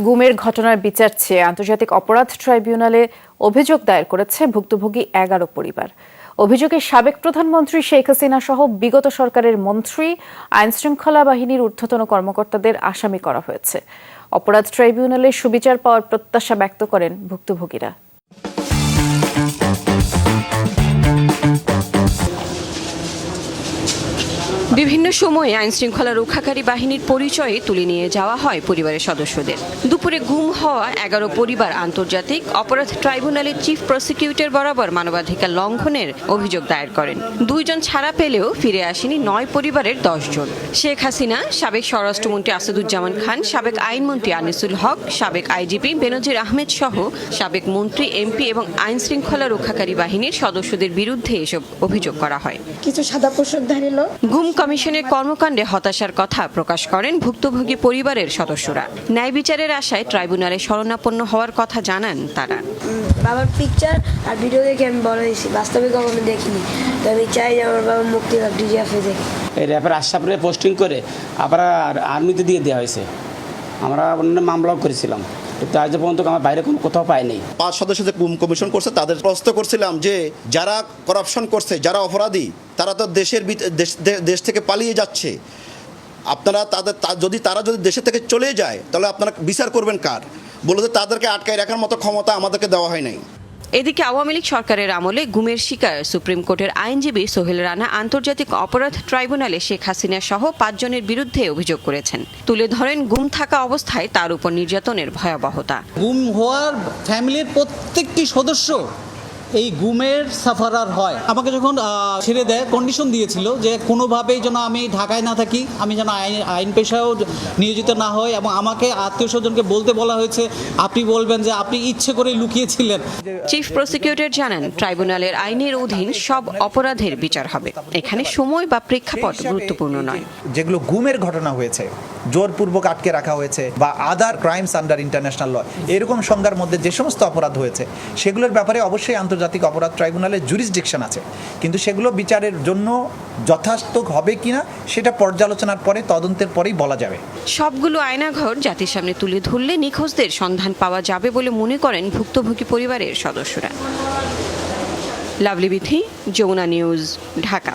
গুমের ঘটনার বিচার চেয়ে আন্তর্জাতিক অপরাধ ট্রাইব্যুনালে অভিযোগ দায়ের করেছে ভুক্তভোগী 11 পরিবার। অভিযোগে সাবেক প্রধানমন্ত্রী শেখ হাসিনা সহ বিগত সরকারের মন্ত্রী, আইনশৃঙ্খলা বাহিনীর ঊর্ধ্বতন কর্মকর্তাদের আসামি করা হয়েছে। অপরাধ ট্রাইব্যুনালে সুবিচার পাওয়ার প্রত্যাশা ব্যক্ত করেন ভুক্তভোগীরা। বিভিন্ন সময়ে আইনশৃঙ্খলা রক্ষাকারী বাহিনীর পরিচয়ে তুলে নিয়ে যাওয়া হয় পরিবারের সদস্যদের। দুপুরে গুম হওয়া 11 পরিবার আন্তর্জাতিক অপরাধ ট্রাইব্যুনালের চিফ প্রসিকিউটর বরাবর মানবাধিকার লঙ্ঘনের অভিযোগ দায়ের করেন। 2 জন ছাড়া পেলেও ফিরে আসেনি 9 পরিবারের 10 জন। শেখ হাসিনা, সাবেক স্বরাষ্ট্রমন্ত্রী আসাদুজ্জামান খান, সাবেক আইনমন্ত্রী আনিসুল হক, সাবেক আইজিপি বেনজির আহমেদ সহ সাবেক মন্ত্রী, এমপি এবং আইনশৃঙ্খলা রক্ষাকারী বাহিনীর সদস্যদের বিরুদ্ধে এসব অভিযোগ করা হয়। কিছু সাদা পোশাকধারী লোক গুম কমিশনের কর্মকাণ্ডে হতাশার কথা প্রকাশ করেন ভুক্তভোগী পরিবারের সদস্যরা। ন্যায় বিচারের আশায় ট্রাইব্যুনালে শরণাপন্ন হওয়ার কথা জানান তারা। বাবার পিকচার আর ভিডিও দেখে আমি বড় হয়েছি, বাস্তবে কখনো দেখিনি। তো আমি চাই যে আমার বাবা মুক্তি পাক, ডিজিএফে দেখি। এই র্যাপের আশরাফে পোস্টিং করে আবার আর্মিতে দিয়ে দেওয়া হয়েছে। আমরা মামলাও করেছিলাম, কিন্তু আজ পর্যন্ত আমার বাইরে কোনো কোথাও পাইনি। 5 সদস্য যে গুম কমিশন করছে তাদের প্রশ্ন করছিলাম যে যারা করাপশন করছে, যারা অপরাধী, তারা তো দেশ থেকে পালিয়ে যাচ্ছে। আপনারা তারা যদি দেশে থেকে চলে যায় তাহলে আপনারা বিচার করবেন কার? বলে যে তাদেরকে আটকায় রাখার মতো ক্ষমতা আমাদেরকে দেওয়া হয় নাই। এদিকে আওয়ামী লীগ সরকারের আমলে গুমের শিকার সুপ্রিম কোর্টের আইনজীবী সোহেল রানা আন্তর্জাতিক অপরাধ ট্রাইব্যুনালে শেখ হাসিনা সহ 5 জনের বিরুদ্ধে অভিযোগ করেছেন। তুলে ধরেন গুম থাকা অবস্থায় তার উপর নির্যাতনের ভয়াবহতা। গুম হওয়ার ফ্যামিলির প্রত্যেকটি সদস্য এই গুমের সাফারার হয়। আমাকে যখন ছেড়ে দেয় কন্ডিশন দিয়েছিল যে কোনোভাবেই যেন আমি ঢাকায় না থাকি, আমি যেন আইন পেশায়ও নিয়োজিত না হই, এবং আমাকে আত্মীয় স্বজনকে বলতে বলা হয়েছে আপনি বলবেন যে আপনি ইচ্ছে করে লুকিয়েছিলেন। চিফ প্রসিকিউটর জানান ট্রাইব্যুনালের আইনের অধীন সব অপরাধের বিচার হবে। এখানে সময় বা প্রেক্ষাপট গুরুত্বপূর্ণ নয়। যেগুলো গুমের ঘটনা হয়েছে, জোরপূর্বক আটকে রাখা হয়েছে বা আদার ক্রাইমস আন্ডার ইন্টারন্যাশনাল ল, এরকম সংজ্ঞার মধ্যে যে সমস্ত অপরাধ হয়েছে সেগুলোর ব্যাপারে অবশ্যই আন্তর্জাতিক অপরাধ ট্রাইব্যুনালের জুরিসডিকশন আছে, কিন্তু সেগুলো বিচারের জন্য যথার্থ হবে কিনা সেটা পর্যালোচনার পরে, তদন্তের পরেই বলা যাবে। সবগুলো আয়নাঘর জাতির সামনে তুলে ধরলে নিখোঁজদের সন্ধান পাওয়া যাবে বলে মনে করেন ভুক্তভোগী পরিবারের সদস্যরা। লাভলি বিথি, যমুনা নিউজ, ঢাকা।